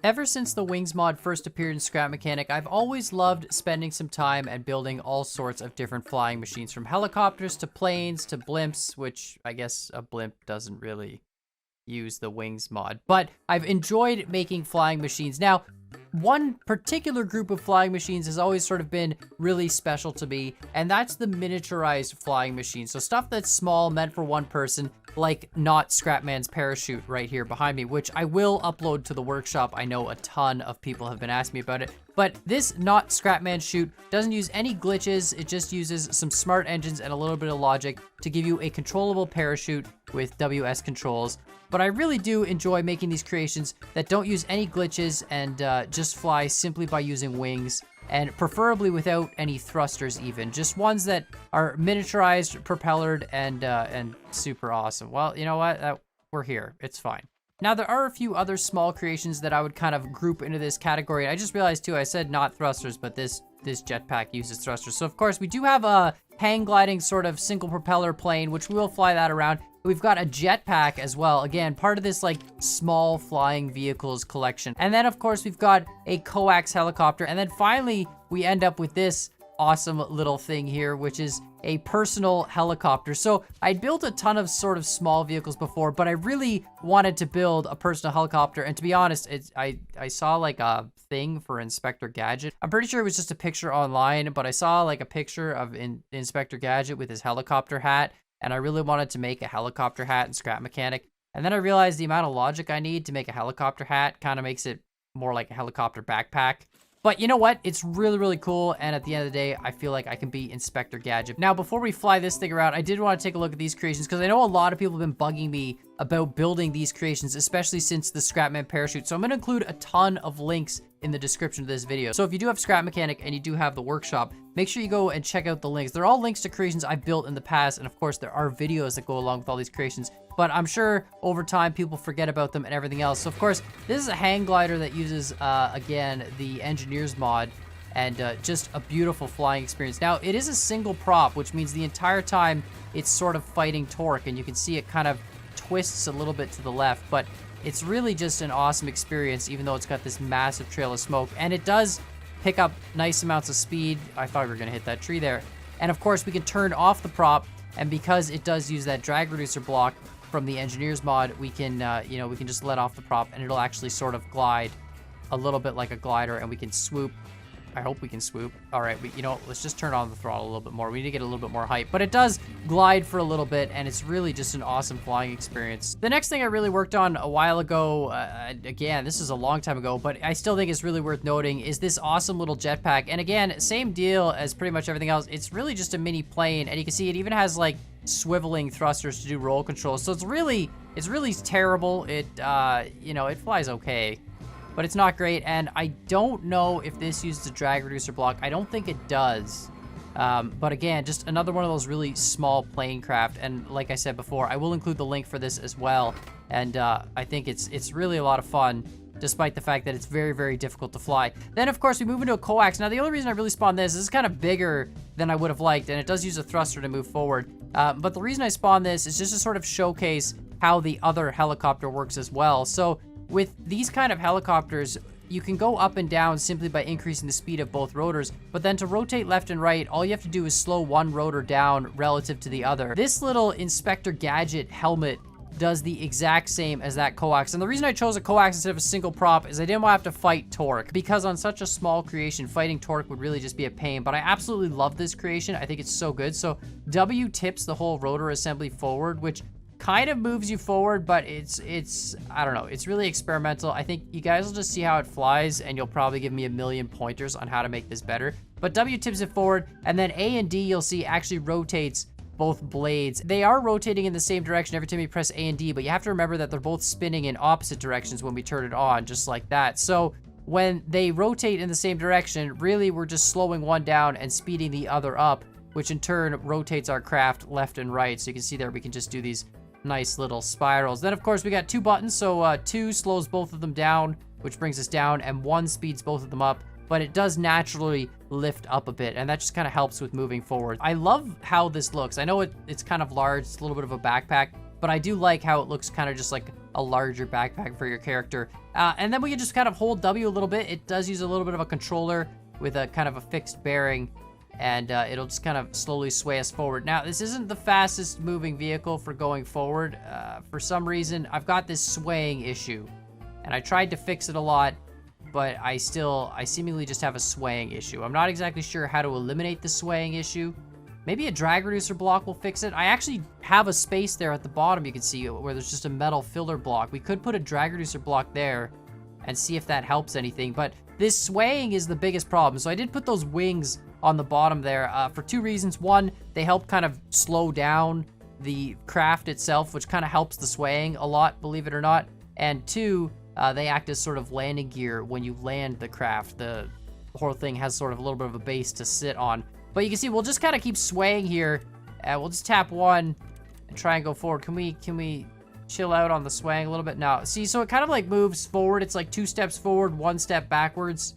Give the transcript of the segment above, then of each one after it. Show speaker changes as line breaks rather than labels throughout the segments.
Ever since the Wings mod first appeared in Scrap Mechanic, I've always loved spending some time and building all sorts of different flying machines, from helicopters to planes to blimps, which I guess a blimp doesn't really use the Wings mod, but I've enjoyed making flying machines. Now, one particular group of flying machines has always sort of been really special to me, and that's the miniaturized flying machine. So stuff that's small, meant for one person, like not Scrapman's parachute right here behind me, which I will upload to the workshop. I know a ton of people have been asking me about it, but this not Scrapman chute doesn't use any glitches. It just uses some smart engines and a little bit of logic to give you a controllable parachute with WS controls. But I really do enjoy making these creations that don't use any glitches and just fly simply by using wings, and preferably without any thrusters even. Just ones that are miniaturized, propellered, and super awesome. Well, you know what? We're here. It's fine. Now, there are a few other small creations that I would kind of group into this category. I just realized too, I said not thrusters, but this jetpack uses thrusters. So of course, we do have a hang gliding sort of single propeller plane, which we will fly that around. We've got a jetpack as well. Again, part of this like small flying vehicles collection. And then of course, we've got a coax helicopter. And then finally, we end up with this awesome little thing here, which is a personal helicopter. So I built a ton of sort of small vehicles before, but I really wanted to build a personal helicopter. And to be honest, I saw like a thing for Inspector Gadget. I'm pretty sure it was just a picture online, but I saw like a picture of Inspector Gadget with his helicopter hat. And I really wanted to make a helicopter hat in Scrap Mechanic. And then I realized the amount of logic I need to make a helicopter hat kind of makes it more like a helicopter backpack. But you know what? It's really, really cool. And at the end of the day, I feel like I can be Inspector Gadget. Now, before we fly this thing around, I did want to take a look at these creations because I know a lot of people have been bugging me about building these creations, especially since the Scrapman parachute. So I'm going to include a ton of links in the description of this video. So if you do have Scrap Mechanic and you do have the workshop, make sure you go and check out the links. They're all links to creations I've built in the past. And of course, there are videos that go along with all these creations. But I'm sure over time, people forget about them and everything else. So of course, this is a hang glider that uses, again, the Engineers mod, and just a beautiful flying experience. Now, it is a single prop, which means the entire time it's sort of fighting torque, and you can see it kind of twists a little bit to the left, but it's really just an awesome experience, even though it's got this massive trail of smoke, and it does pick up nice amounts of speed. I thought we were gonna hit that tree there. And of course, we can turn off the prop, and because it does use that drag reducer block from the Engineers mod, we can, you know, we can just let off the prop, and it'll actually sort of glide a little bit like a glider, and we can swoop. I hope we can swoop. All right, you know, let's just turn on the throttle a little bit more. We need to get a little bit more height, but it does glide for a little bit, and it's really just an awesome flying experience. The next thing I really worked on a while ago, again, this is a long time ago, but I still think it's really worth noting, is this awesome little jetpack. And again, same deal as pretty much everything else. It's really just a mini plane, and you can see it even has like swiveling thrusters to do roll control. So it's really terrible. It, you know, it flies okay, but it's not great. And I don't know if this uses a drag reducer block. I don't think it does. But again, just another one of those really small plane craft. And like I said before, I will include the link for this as well. And I think it's really a lot of fun, despite the fact that it's very, very difficult to fly. Then, of course, we move into a coax. Now, the only reason I really spawned this is kind of bigger than I would have liked, and it does use a thruster to move forward. But the reason I spawned this is just to sort of showcase how the other helicopter works as well. So with these kind of helicopters, you can go up and down simply by increasing the speed of both rotors, but then to rotate left and right, all you have to do is slow one rotor down relative to the other. This little Inspector Gadget helmet does the exact same as that coax. And the reason I chose a coax instead of a single prop is I didn't want to have to fight torque, because on such a small creation, fighting torque would really just be a pain. But I absolutely love this creation. I think it's so good. So W tips the whole rotor assembly forward, which kind of moves you forward, but it's I don't know, it's really experimental. I think you guys will just see how it flies, and you'll probably give me a million pointers on how to make this better. But W tips it forward, and then A and D, you'll see, actually rotates both blades. They are rotating in the same direction every time you press A and D, but you have to remember that they're both spinning in opposite directions when we turn it on, just like that. So when they rotate in the same direction, really we're just slowing one down and speeding the other up, which in turn rotates our craft left and right. So you can see there, we can just do these nice little spirals. Then of course we got two buttons, so 2 slows both of them down, which brings us down, and 1 speeds both of them up, but it does naturally lift up a bit, and that just kind of helps with moving forward. I love how this looks. I know it's kind of large, it's a little bit of a backpack, but I do like how it looks kind of just like a larger backpack for your character. And then we can just kind of hold W a little bit. It does use a little bit of a controller with a kind of a fixed bearing, and it'll just kind of slowly sway us forward. Now, this isn't the fastest moving vehicle for going forward. For some reason, I've got this swaying issue, and I tried to fix it a lot, but I seemingly just have a swaying issue. I'm not exactly sure how to eliminate the swaying issue. Maybe a drag reducer block will fix it. I actually have a space there at the bottom, you can see, where there's just a metal filler block. We could put a drag reducer block there and see if that helps anything, but this swaying is the biggest problem. So I did put those wings on the bottom there for two reasons. One, they help kind of slow down the craft itself, which kind of helps the swaying a lot, believe it or not. And two, they act as sort of landing gear when you land the craft. The whole thing has sort of a little bit of a base to sit on. But you can see we'll just kind of keep swaying here, and we'll just tap one and try and go forward. Can we chill out on the swaying a little bit? No. See, so it kind of like moves forward. It's like 2 steps forward, 1 step backwards,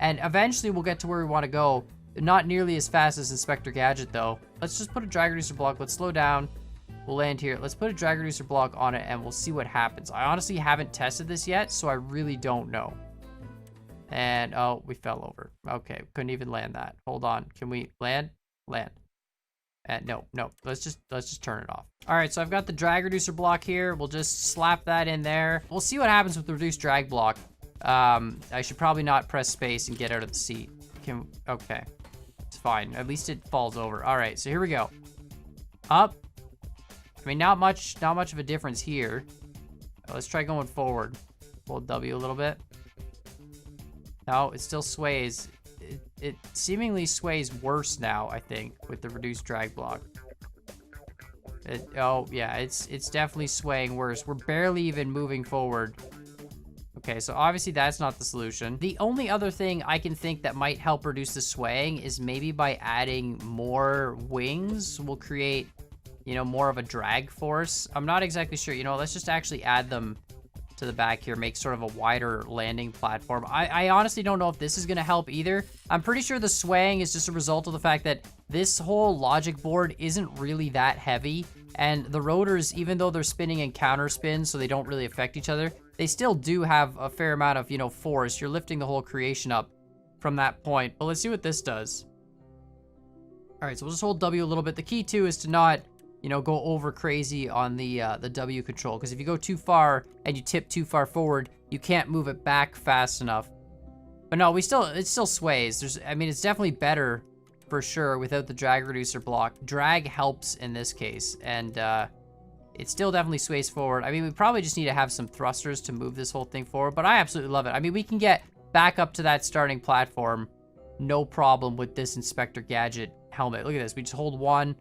and eventually we'll get to where we want to go. Not nearly as fast as Inspector Gadget, though. Let's just put a drag reducer block. Let's slow down. We'll land here. Let's put a drag reducer block on it, and we'll see what happens. I honestly haven't tested this yet, so I really don't know. And, oh, we fell over. Okay, couldn't even land that. Hold on. Can we land? Land. And no. Let's just turn it off. All right, so I've got the drag reducer block here. We'll just slap that in there. We'll see what happens with the reduced drag block. I should probably not press space and get out of the seat. Okay. It's fine. At least it falls over. All right, so here we go. Up. I mean, not much of a difference here. Let's try going forward. Hold W a little bit. No, it still sways. It seemingly sways worse now, I think, with the reduced drag block. Oh, yeah, it's definitely swaying worse. We're barely even moving forward. Okay, so obviously that's not the solution. The only other thing I can think that might help reduce the swaying is maybe by adding more wings. We'll create, you know, more of a drag force. I'm not exactly sure. You know, let's just actually add them to the back here, make sort of a wider landing platform. I honestly don't know if this is going to help either. I'm pretty sure the swaying is just a result of the fact that this whole logic board isn't really that heavy, and the rotors, even though they're spinning in counter spin, so they don't really affect each other, they still do have a fair amount of, you know, force. You're lifting the whole creation up from that point. But let's see what this does. All right, so we'll just hold W a little bit. The key too is to not, you know, go over crazy on the W control, because if you go too far and you tip too far forward, you can't move it back fast enough. But no, it still sways. I mean, it's definitely better for sure without the drag reducer block. Drag helps in this case, and it still definitely sways forward. I mean, we probably just need to have some thrusters to move this whole thing forward, but I absolutely love it. I mean, we can get back up to that starting platform, no problem with this Inspector Gadget helmet. Look at this. We just hold one.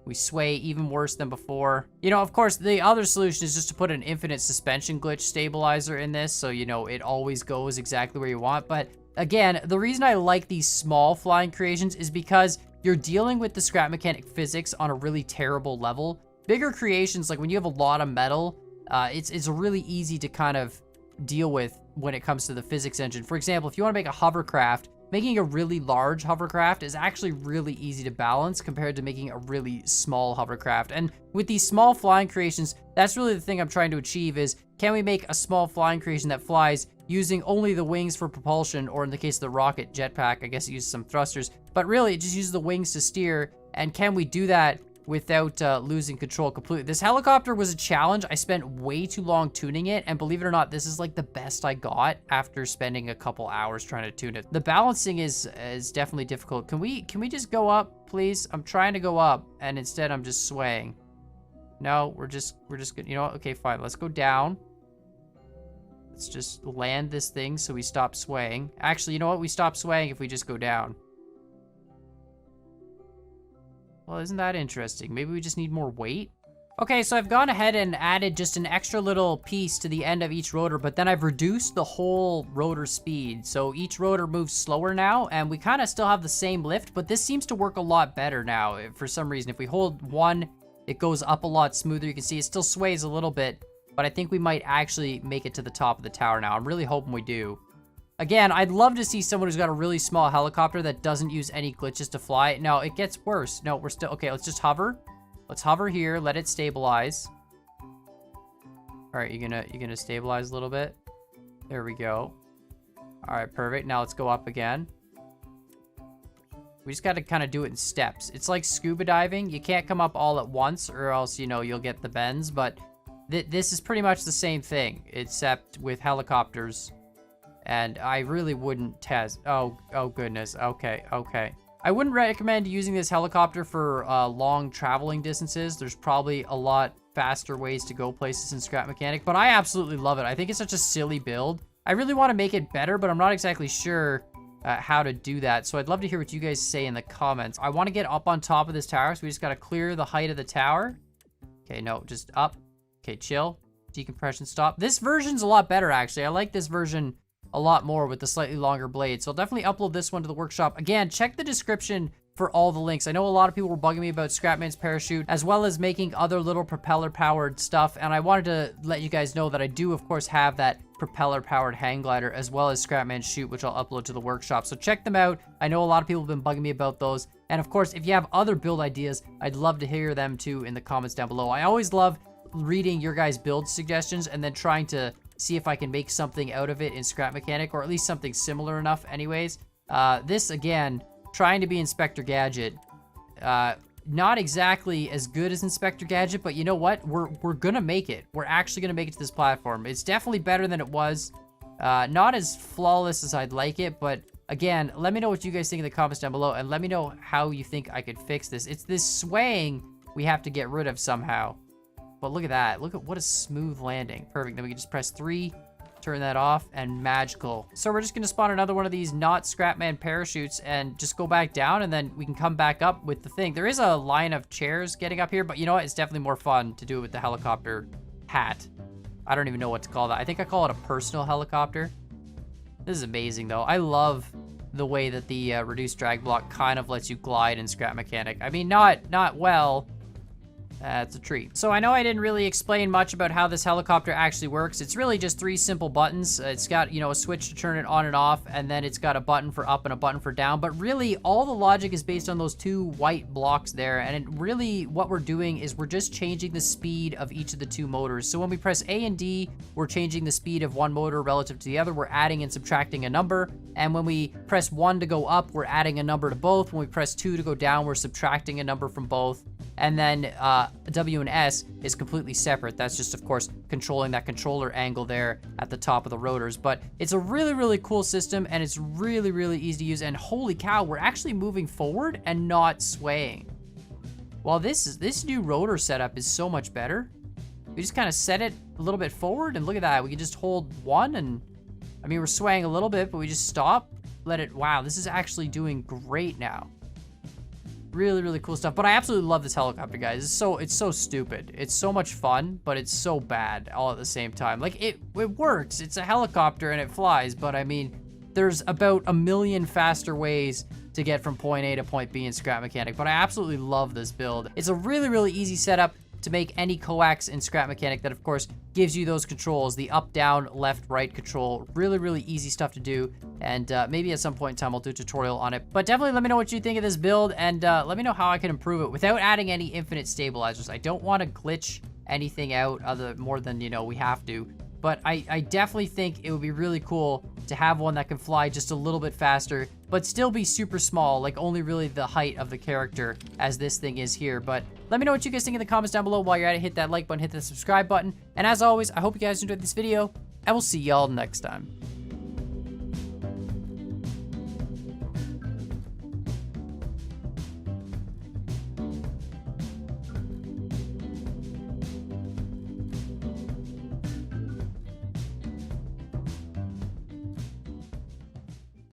We sway even worse than before. You know, of course, the other solution is just to put an infinite suspension glitch stabilizer in this, so, you know, it always goes exactly where you want. But again, the reason I like these small flying creations is because you're dealing with the scrap mechanic physics on a really terrible level. Bigger creations, like when you have a lot of metal, it's really easy to kind of deal with when it comes to the physics engine. For example, if you want to make a hovercraft, making a really large hovercraft is actually really easy to balance compared to making a really small hovercraft. And with these small flying creations, that's really the thing I'm trying to achieve is, can we make a small flying creation that flies using only the wings for propulsion, or in the case of the rocket Jetpack, I guess it uses some thrusters, but really it just uses the wings to steer. And can we do that without losing control completely? This helicopter was a challenge. I spent way too long tuning it, and believe it or not, this is like the best I got after spending a couple hours trying to tune it. The balancing is definitely difficult. Can we just go up, please? I'm trying to go up, and instead I'm just swaying. No, we're just good. You know what? Okay, fine. Let's go down. Let's just land this thing so we stop swaying. Actually, you know what? We stop swaying if we just go down. Well, isn't that interesting? Maybe we just need more weight? Okay, so I've gone ahead and added just an extra little piece to the end of each rotor, but then I've reduced the whole rotor speed. So each rotor moves slower now, and we kind of still have the same lift, but this seems to work a lot better now for some reason. If we hold one, it goes up a lot smoother. You can see it still sways a little bit, but I think we might actually make it to the top of the tower now. I'm really hoping we do. Again, I'd love to see someone who's got a really small helicopter that doesn't use any glitches to fly. No, it gets worse. No, we're still... Okay, let's just hover. Let's hover here. Let it stabilize. All All right, you're gonna stabilize a little bit. There we go. All right, perfect. Now let's go up again. We just got to kind of do it in steps. It's like scuba diving. You can't come up all at once or else, you know, you'll get the bends. But this is pretty much the same thing, except with helicopters. And I really wouldn't test. Oh goodness. Okay. I wouldn't recommend using this helicopter for long traveling distances. There's probably a lot faster ways to go places in Scrap Mechanic. But I absolutely love it. I think it's such a silly build. I really want to make it better, but I'm not exactly sure how to do that. So I'd love to hear what you guys say in the comments. I want to get up on top of this tower, so we just got to clear the height of the tower. Okay, no, just up. Okay, chill. Decompression stop. This version's a lot better, actually. I like this version a lot more with the slightly longer blade. So I'll definitely upload this one to the workshop. Again, check the description for all the links. I know a lot of people were bugging me about Scrapman's parachute, as well as making other little propeller-powered stuff, and I wanted to let you guys know that I do, of course, have that propeller-powered hang glider, as well as Scrapman's chute, which I'll upload to the workshop. So check them out. I know a lot of people have been bugging me about those, and of course, if you have other build ideas, I'd love to hear them too in the comments down below. I always love reading your guys' build suggestions and then trying to see if I can make something out of it in Scrap Mechanic, or at least something similar enough anyways. This, again, trying to be Inspector Gadget. Not exactly as good as Inspector Gadget, but you know what? We're gonna make it. We're actually gonna make it to this platform. It's definitely better than it was. Not as flawless as I'd like it, but again, let me know what you guys think in the comments down below, and let me know how you think I could fix this. It's this swaying we have to get rid of somehow. But look at that. Look at what a smooth landing. Perfect. Then we can just press 3, turn that off, and magical. So we're just going to spawn another one of these not Scrapman parachutes and just go back down, and then we can come back up with the thing. There is a line of chairs getting up here, but you know what? It's definitely more fun to do it with the helicopter hat. I don't even know what to call that. I think I call it a personal helicopter. This is amazing, though. I love the way that the reduced drag block kind of lets you glide in Scrap Mechanic. I mean, not well. It's a treat. So I know I didn't really explain much about how this helicopter actually works. It's really just 3 simple buttons. It's got, you know, a switch to turn it on and off, and then it's got a button for up and a button for down. But really, all the logic is based on those 2 white blocks there. And really, what we're doing is we're just changing the speed of each of the 2 motors. So when we press A and D, we're changing the speed of one motor relative to the other. We're adding and subtracting a number. And when we press 1 to go up, we're adding a number to both. When we press 2 to go down, we're subtracting a number from both. And then W and S is completely separate. That's just, of course, controlling that controller angle there at the top of the rotors. But it's a really, really cool system, and it's really, really easy to use. And holy cow, we're actually moving forward and not swaying. Well, this new rotor setup is so much better. We just kind of set it a little bit forward, and look at that. We can just hold 1, and I mean, we're swaying a little bit, but we just stop, let it, wow, this is actually doing great now. Really, really cool stuff. But I absolutely love this helicopter, guys. It's so stupid. It's so much fun, but it's so bad all at the same time. Like, it works. It's a helicopter and it flies, but I mean, there's about a million faster ways to get from point A to point B in Scrap Mechanic, but I absolutely love this build. It's a really, really easy setup to make any coax in Scrap Mechanic that, of course, gives you those controls, the up, down, left, right control. Really, really easy stuff to do, and maybe at some point in time I'll do a tutorial on it. But definitely let me know what you think of this build, and let me know how I can improve it without adding any infinite stabilizers. I don't want to glitch anything out more than, you know, we have to. But I definitely think it would be really cool to have one that can fly just a little bit faster, but still be super small, like only really the height of the character as this thing is here. But let me know what you guys think in the comments down below. While you're at it, hit that like button, hit the subscribe button. And as always, I hope you guys enjoyed this video, and we'll see y'all next time.